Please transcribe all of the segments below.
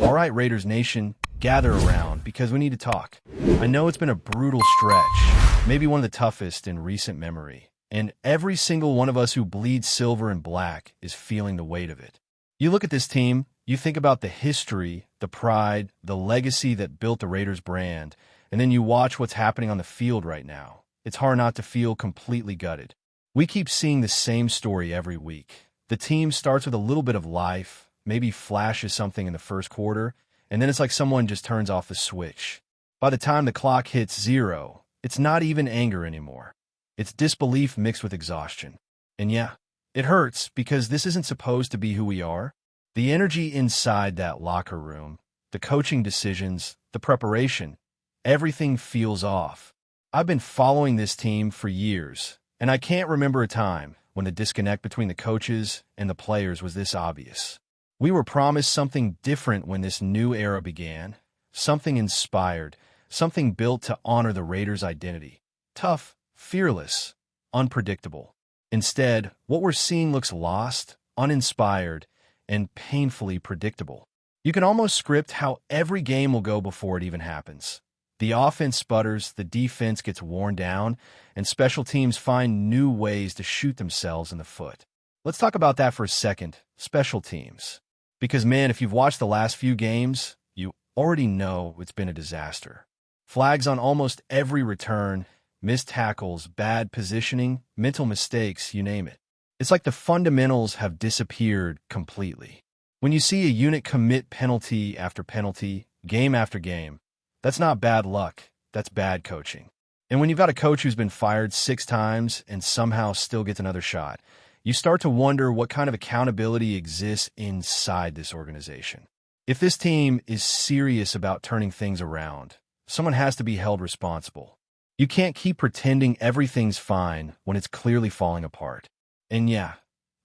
All right, Raiders Nation, gather around because we need to talk. I know it's been a brutal stretch, maybe one of the toughest in recent memory, and every single one of us who bleeds silver and black is feeling the weight of it. You look at this team, you think about the history, the pride, the legacy that built the Raiders brand, and then you watch what's happening on the field right now. It's hard not to feel completely gutted. We keep seeing the same story every week. The team starts with a little bit of life, maybe flashes something in the first quarter, and then it's like someone just turns off the switch. By the time the clock hits 0, it's not even anger anymore. It's disbelief mixed with exhaustion. And yeah, it hurts because this isn't supposed to be who we are. The energy inside that locker room, the coaching decisions, the preparation, everything feels off. I've been following this team for years, and I can't remember a time when the disconnect between the coaches and the players was this obvious. We were promised something different when this new era began, something inspired, something built to honor the Raiders' identity. Tough, fearless, unpredictable. Instead, what we're seeing looks lost, uninspired, and painfully predictable. You can almost script how every game will go before it even happens. The offense sputters, the defense gets worn down, and special teams find new ways to shoot themselves in the foot. Let's talk about that for a second, special teams. Because, man, if you've watched the last few games, you already know it's been a disaster. Flags on almost every return, missed tackles, bad positioning, mental mistakes, you name it. It's like the fundamentals have disappeared completely. When you see a unit commit penalty after penalty, game after game, that's not bad luck, that's bad coaching. And when you've got a coach who's been fired 6 times and somehow still gets another shot, you start to wonder what kind of accountability exists inside this organization. If this team is serious about turning things around, someone has to be held responsible. You can't keep pretending everything's fine when it's clearly falling apart. And yeah,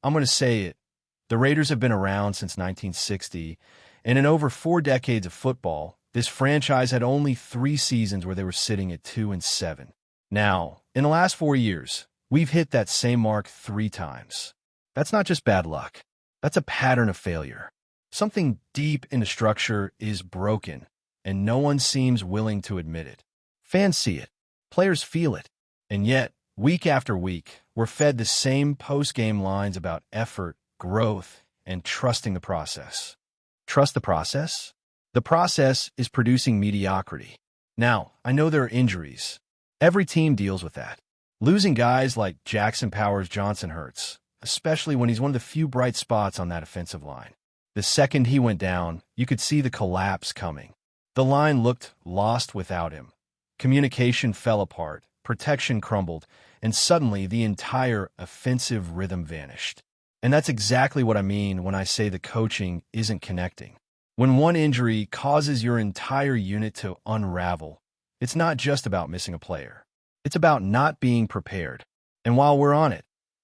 I'm going to say it. The Raiders have been around since 1960, and in over 4 decades of football, this franchise had only 3 seasons where they were sitting at 2-7. Now, in the last 4 years, we've hit that same mark 3 times. That's not just bad luck. That's a pattern of failure. Something deep in the structure is broken, and no one seems willing to admit it. Fans see it. Players feel it. And yet, week after week, we're fed the same post-game lines about effort, growth, and trusting the process. Trust the process? The process is producing mediocrity. Now, I know there are injuries. Every team deals with that. Losing guys like Jackson Powers-Johnson hurts, especially when he's one of the few bright spots on that offensive line. The second he went down, you could see the collapse coming. The line looked lost without him. Communication fell apart, protection crumbled, and suddenly the entire offensive rhythm vanished. And that's exactly what I mean when I say the coaching isn't connecting. When one injury causes your entire unit to unravel, it's not just about missing a player. It's about not being prepared. And while we're on it,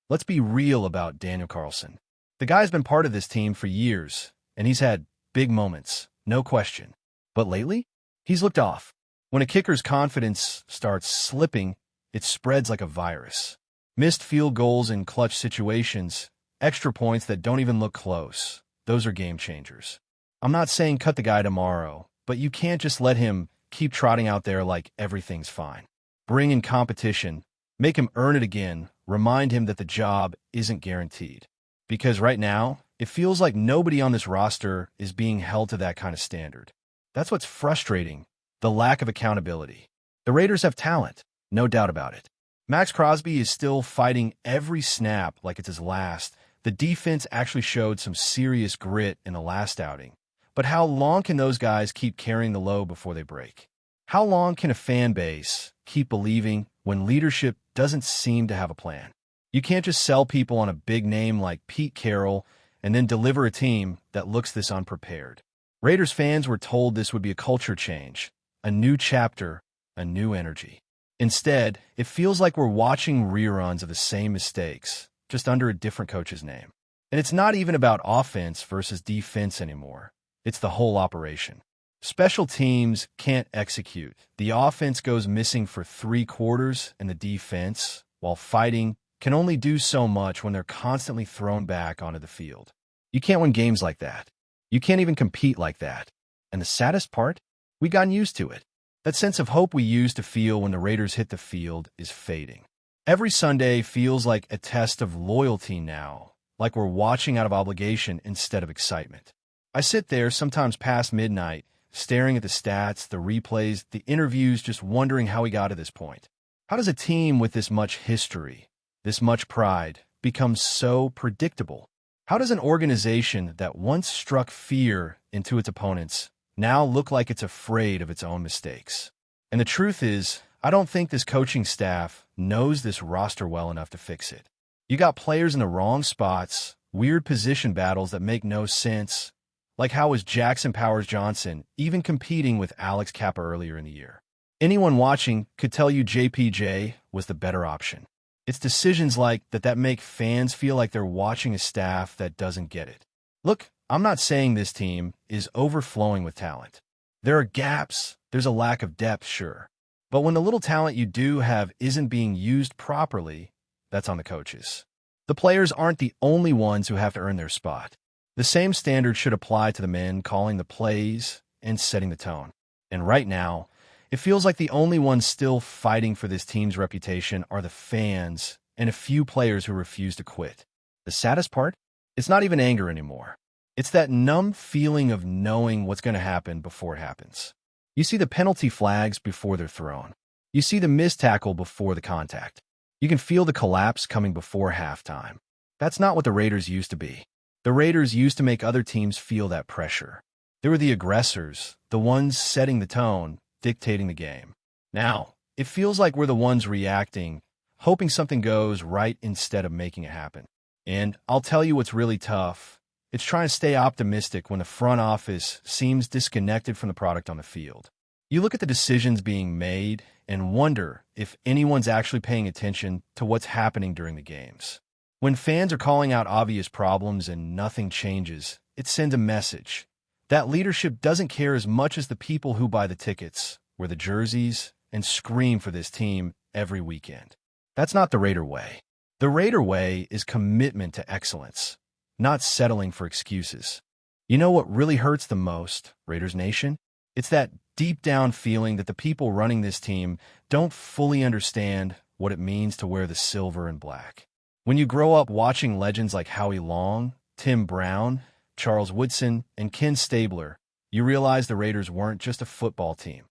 let's be real about Daniel Carlson. The guy's been part of this team for years, and he's had big moments, no question. But lately, he's looked off. When a kicker's confidence starts slipping, it spreads like a virus. Missed field goals in clutch situations, extra points that don't even look close, those are game changers. I'm not saying cut the guy tomorrow, but you can't just let him keep trotting out there like everything's fine. Bring in competition, make him earn it again, remind him that the job isn't guaranteed. Because right now, it feels like nobody on this roster is being held to that kind of standard. That's what's frustrating, the lack of accountability. The Raiders have talent, no doubt about it. Max Crosby is still fighting every snap like it's his last. The defense actually showed some serious grit in the last outing. But how long can those guys keep carrying the load before they break? How long can a fan base keep believing when leadership doesn't seem to have a plan? You can't just sell people on a big name like Pete Carroll and then deliver a team that looks this unprepared. Raiders fans were told this would be a culture change, a new chapter, a new energy. Instead, it feels like we're watching reruns of the same mistakes, just under a different coach's name. And it's not even about offense versus defense anymore. It's the whole operation. Special teams can't execute. The offense goes missing for 3 quarters, and the defense, while fighting, can only do so much when they're constantly thrown back onto the field. You can't win games like that. You can't even compete like that. And the saddest part? We gotten used to it. That sense of hope we used to feel when the Raiders hit the field is fading. Every Sunday feels like a test of loyalty now, like we're watching out of obligation instead of excitement. I sit there sometimes past midnight, staring at the stats, the replays, the interviews, just wondering how we got to this point. How does a team with this much history, this much pride, become so predictable? How does an organization that once struck fear into its opponents now look like it's afraid of its own mistakes? And the truth is, I don't think this coaching staff knows this roster well enough to fix it. You got players in the wrong spots, weird position battles that make no sense, like how was Jackson Powers-Johnson even competing with Alex Kappa earlier in the year? Anyone watching could tell you JPJ was the better option. It's decisions like that make fans feel like they're watching a staff that doesn't get it. Look, I'm not saying this team is overflowing with talent. There are gaps, there's a lack of depth, sure. But when the little talent you do have isn't being used properly, that's on the coaches. The players aren't the only ones who have to earn their spot. The same standard should apply to the men calling the plays and setting the tone. And right now, it feels like the only ones still fighting for this team's reputation are the fans and a few players who refuse to quit. The saddest part? It's not even anger anymore. It's that numb feeling of knowing what's going to happen before it happens. You see the penalty flags before they're thrown. You see the missed tackle before the contact. You can feel the collapse coming before halftime. That's not what the Raiders used to be. The Raiders used to make other teams feel that pressure. They were the aggressors, the ones setting the tone, dictating the game. Now, it feels like we're the ones reacting, hoping something goes right instead of making it happen. And I'll tell you what's really tough. It's trying to stay optimistic when the front office seems disconnected from the product on the field. You look at the decisions being made and wonder if anyone's actually paying attention to what's happening during the games. When fans are calling out obvious problems and nothing changes, it sends a message. That leadership doesn't care as much as the people who buy the tickets, wear the jerseys, and scream for this team every weekend. That's not the Raider way. The Raider way is commitment to excellence, not settling for excuses. You know what really hurts the most, Raiders Nation? It's that deep down feeling that the people running this team don't fully understand what it means to wear the silver and black. When you grow up watching legends like Howie Long, Tim Brown, Charles Woodson, and Ken Stabler, you realize the Raiders weren't just a football team.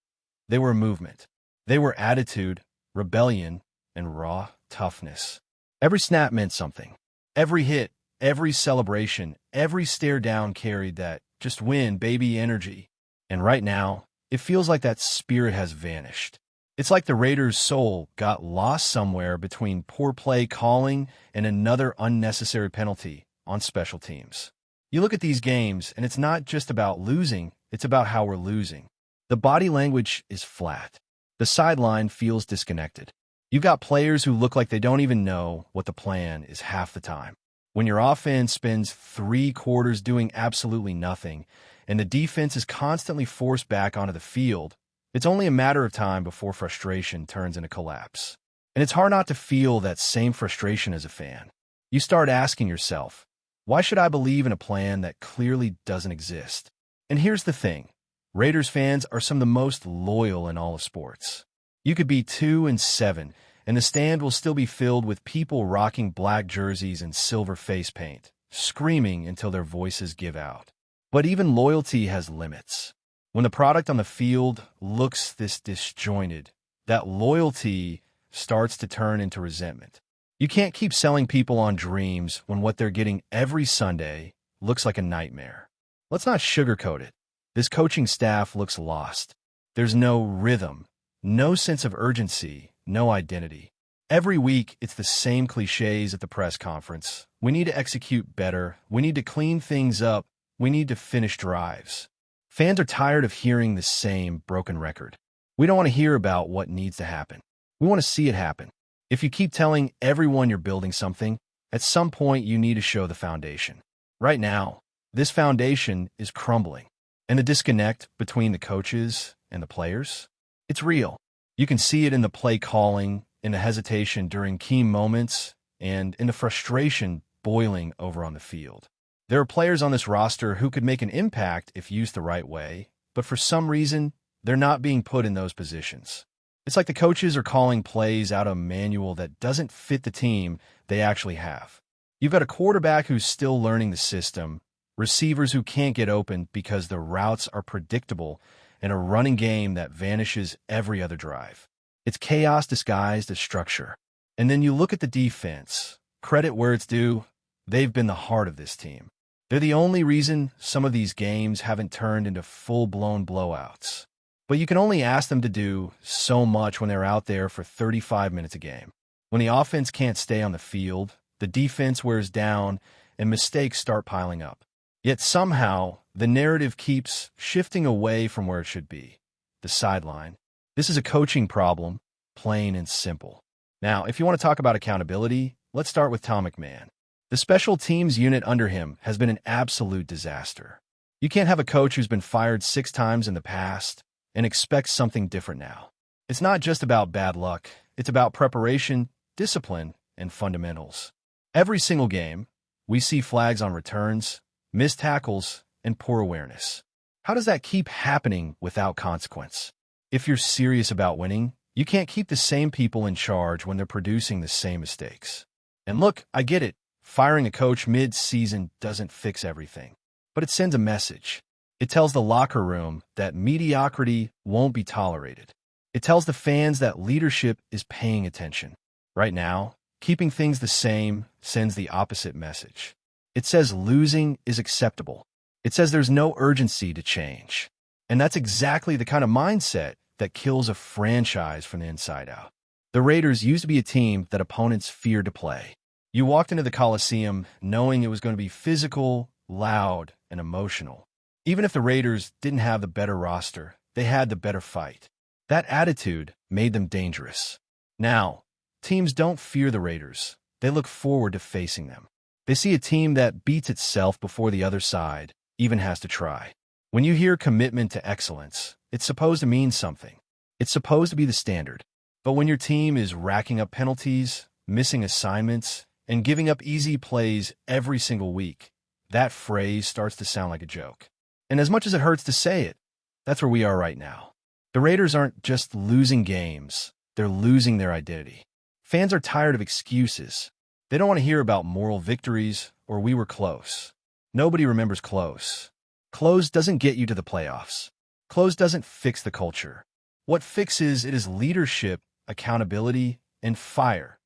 They were a movement. They were attitude, rebellion, and raw toughness. Every snap meant something. Every hit, every celebration, every stare down carried that just win, baby energy. And right now, it feels like that spirit has vanished. It's like the Raiders' soul got lost somewhere between poor play calling and another unnecessary penalty on special teams. You look at these games, and it's not just about losing, it's about how we're losing. The body language is flat. The sideline feels disconnected. You've got players who look like they don't even know what the plan is half the time. When your offense spends 3 quarters doing absolutely nothing, and the defense is constantly forced back onto the field, it's only a matter of time before frustration turns into collapse. And it's hard not to feel that same frustration as a fan. You start asking yourself, why should I believe in a plan that clearly doesn't exist? And here's the thing. Raiders fans are some of the most loyal in all of sports. You could be 2-7, and the stand will still be filled with people rocking black jerseys and silver face paint, screaming until their voices give out. But even loyalty has limits. When the product on the field looks this disjointed, that loyalty starts to turn into resentment. You can't keep selling people on dreams when what they're getting every Sunday looks like a nightmare. Let's not sugarcoat it. This coaching staff looks lost. There's no rhythm, no sense of urgency, no identity. Every week, it's the same cliches at the press conference. We need to execute better. We need to clean things up. We need to finish drives. Fans are tired of hearing the same broken record. We don't want to hear about what needs to happen. We want to see it happen. If you keep telling everyone you're building something, at some point you need to show the foundation. Right now, this foundation is crumbling. And the disconnect between the coaches and the players, it's real. You can see it in the play calling, in the hesitation during key moments, and in the frustration boiling over on the field. There are players on this roster who could make an impact if used the right way, but for some reason, they're not being put in those positions. It's like the coaches are calling plays out of a manual that doesn't fit the team they actually have. You've got a quarterback who's still learning the system, receivers who can't get open because the routes are predictable, and a running game that vanishes every other drive. It's chaos disguised as structure. And then you look at the defense. Credit where it's due, they've been the heart of this team. They're the only reason some of these games haven't turned into full-blown blowouts. But you can only ask them to do so much when they're out there for 35 minutes a game. When the offense can't stay on the field, the defense wears down, and mistakes start piling up. Yet somehow, the narrative keeps shifting away from where it should be, the sideline. This is a coaching problem, plain and simple. Now, if you want to talk about accountability, let's start with Tom McMahon. The special teams unit under him has been an absolute disaster. You can't have a coach who's been fired 6 times in the past and expect something different now. It's not just about bad luck. It's about preparation, discipline, and fundamentals. Every single game, we see flags on returns, missed tackles, and poor awareness. How does that keep happening without consequence? If you're serious about winning, you can't keep the same people in charge when they're producing the same mistakes. And look, I get it. Firing a coach mid-season doesn't fix everything. But it sends a message. It tells the locker room that mediocrity won't be tolerated. It tells the fans that leadership is paying attention. Right now, keeping things the same sends the opposite message. It says losing is acceptable. It says there's no urgency to change. And that's exactly the kind of mindset that kills a franchise from the inside out. The Raiders used to be a team that opponents feared to play. You walked into the Coliseum knowing it was going to be physical, loud, and emotional. Even if the Raiders didn't have the better roster, they had the better fight. That attitude made them dangerous. Now, teams don't fear the Raiders. They look forward to facing them. They see a team that beats itself before the other side even has to try. When you hear commitment to excellence, it's supposed to mean something. It's supposed to be the standard. But when your team is racking up penalties, missing assignments, and giving up easy plays every single week, that phrase starts to sound like a joke. And as much as it hurts to say it, that's where we are right now. The Raiders aren't just losing games, they're losing their identity. Fans are tired of excuses. They don't want to hear about moral victories or we were close. Nobody remembers close. Close doesn't get you to the playoffs. Close doesn't fix the culture. What fixes it is leadership, accountability, and fire.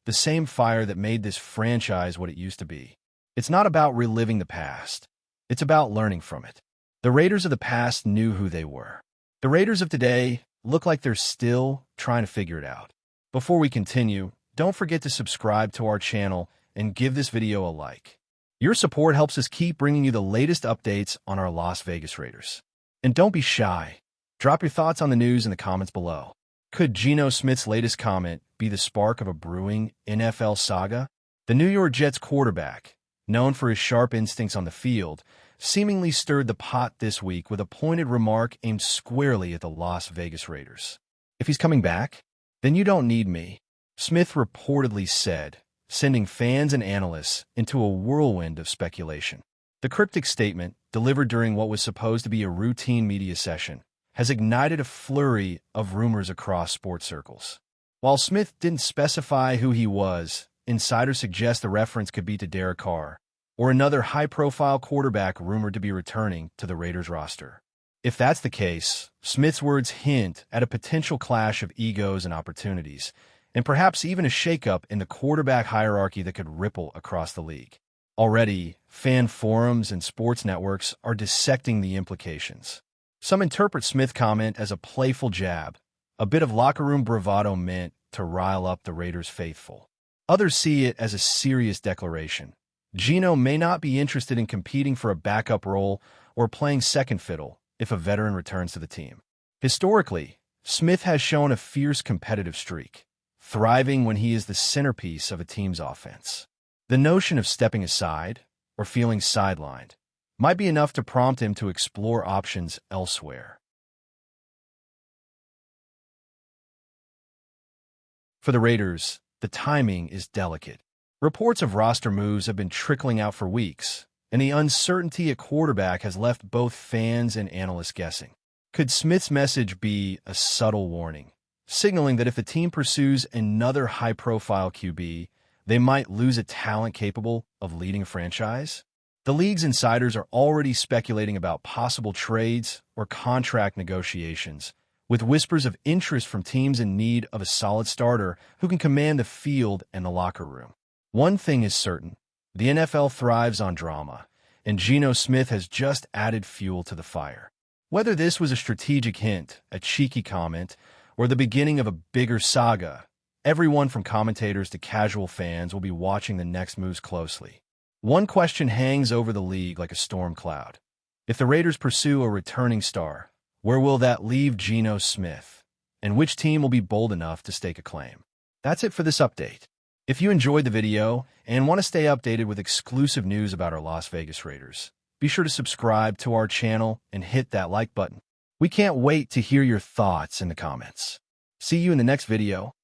The same fire that made this franchise what it used to be. It's not about reliving the past. It's about learning from it. The Raiders of the past knew who they were. The Raiders of today look like they're still trying to figure it out. Before we continue, don't forget to subscribe to our channel and give this video a like. Your support helps us keep bringing you the latest updates on our Las Vegas Raiders. And don't be shy. Drop your thoughts on the news in the comments below. Could GENO Smith's latest comment be the spark of a brewing NFL saga? The New York Jets quarterback, known for his sharp instincts on the field, seemingly stirred the pot this week with a pointed remark aimed squarely at the Las Vegas Raiders. If he's coming back, then you don't need me, Smith reportedly said, sending fans and analysts into a whirlwind of speculation. The cryptic statement, delivered during what was supposed to be a routine media session, has ignited a flurry of rumors across sports circles. While Smith didn't specify who he was, insiders suggest the reference could be to Derek Carr, or another high-profile quarterback rumored to be returning to the Raiders roster. If that's the case, Smith's words hint at a potential clash of egos and opportunities, and perhaps even a shakeup in the quarterback hierarchy that could ripple across the league. Already, fan forums and sports networks are dissecting the implications. Some interpret Smith's comment as a playful jab, a bit of locker-room bravado meant to rile up the Raiders faithful. Others see it as a serious declaration. GENO may not be interested in competing for a backup role or playing second fiddle if a veteran returns to the team. Historically, Smith has shown a fierce competitive streak, thriving when he is the centerpiece of a team's offense. The notion of stepping aside or feeling sidelined might be enough to prompt him to explore options elsewhere. For the Raiders, the timing is delicate. Reports of roster moves have been trickling out for weeks, and the uncertainty at quarterback has left both fans and analysts guessing. Could Smith's message be a subtle warning, signaling that if the team pursues another high-profile QB, they might lose a talent capable of leading a franchise? The league's insiders are already speculating about possible trades or contract negotiations, with whispers of interest from teams in need of a solid starter who can command the field and the locker room. One thing is certain: the NFL thrives on drama, and GENO SMITH has just added fuel to the fire. Whether this was a strategic hint, a cheeky comment, or the beginning of a bigger saga, everyone from commentators to casual fans will be watching the next moves closely. One question hangs over the league like a storm cloud. If the Raiders pursue a returning star, where will that leave GENO SMITH? And which team will be bold enough to stake a claim? That's it for this update. If you enjoyed the video and want to stay updated with exclusive news about our Las Vegas Raiders, be sure to subscribe to our channel and hit that like button. We can't wait to hear your thoughts in the comments. See you in the next video.